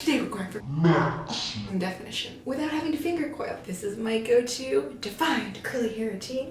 Today we're going for maximum definition without having to finger coil. This is my go-to defined curly hair routine.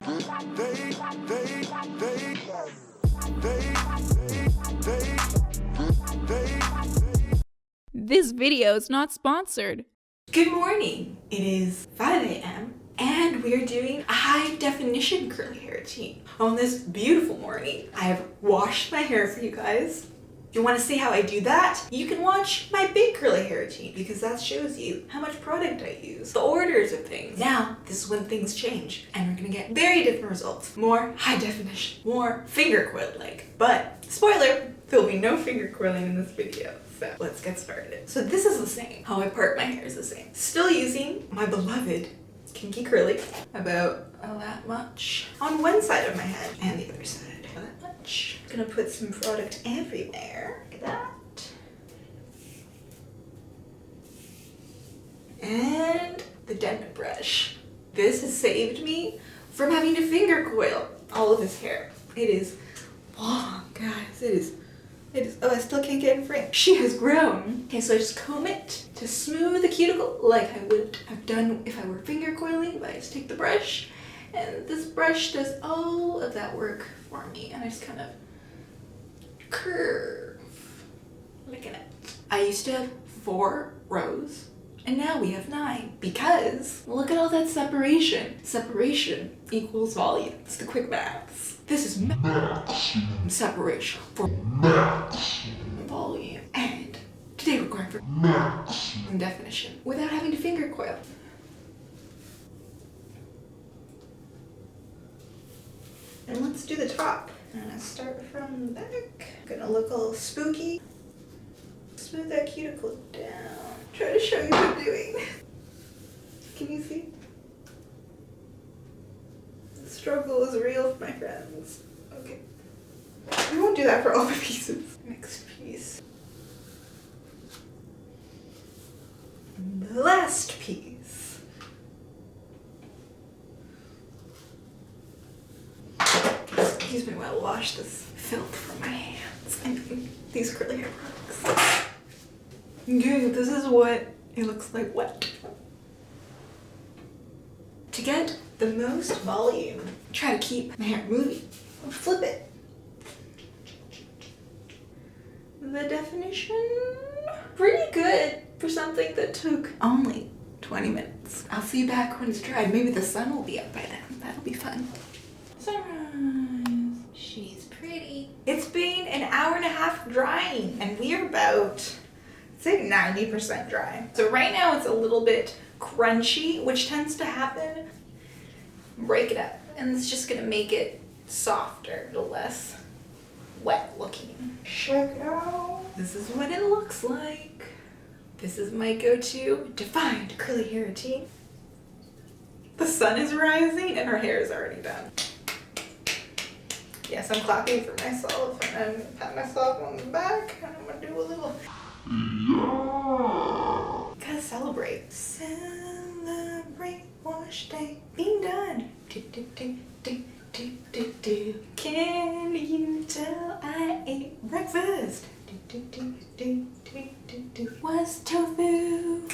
This video is not sponsored. Good morning. It is 5 a.m. and we are doing a high definition curly hair routine. On this beautiful morning, I have washed my hair for you guys. If you want to see how I do that, you can watch my big curly hair routine because that shows you how much product I use, the orders of things. Now, this is when things change and we're gonna get very different results. More high definition, more finger coiled like. But, spoiler, there'll be no finger coiling in this video. So let's get started. So this is the same. How I part my hair is the same. Still using my beloved Kinky curly, about that much on one side of my head and the other side. That much. I'm gonna put some product everywhere. Like that. And the Denman Brush. This has saved me from having to finger coil all of this hair. It is long, guys. It is, oh, I still can't get in frame. She has grown. Okay, so I just comb it to smooth the cuticle like I would have done if I were finger coiling, but I just take the brush and this brush does all of that work for me and I just kind of curve. Look at it. I used to have 4 rows and now we have 9 because look at all that separation. Separation equals volume. It's the quick maths. This is maximum separation for maximum volume. And today we're going for maximum definition without having to finger coil. And let's do the top. I'm gonna start from the back. Gonna look a little spooky. Smooth that cuticle down. Try to show you what I'm doing. Can you see? The struggle is real, my friends. Okay. We won't do that for all the pieces. Next piece. The last piece. Excuse me while I wash this filth from my hands. I mean, these curly hair products. Okay, this is what it looks like wet. To get the most volume, try to keep my hair moving. Flip it. The definition, pretty good for something that took only 20 minutes. I'll see you back when it's dried. Maybe the sun will be up by then. That'll be fun. Sunrise. She's pretty. It's been an hour and a half drying and we are about, say 90% dry. So right now it's a little bit crunchy, which tends to happen. Break it up and it's just gonna make it softer, a little less wet looking. Check it out. This is what it looks like. This is my go-to defined curly hair routine. The sun is rising and her hair is already done. Yes, I'm clapping for myself and I'm gonna pat myself on the back and I'm gonna do a little gotta celebrate. Celebrate wash day being done. Do, do, do, do, do, do, do. Can you tell I ate breakfast? Do, do, do, do, do, do. Was tofu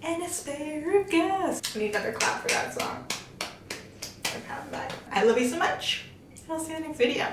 and asparagus. I need another clap for that song. I pat him back. I love you so much. And I'll see you in the next video.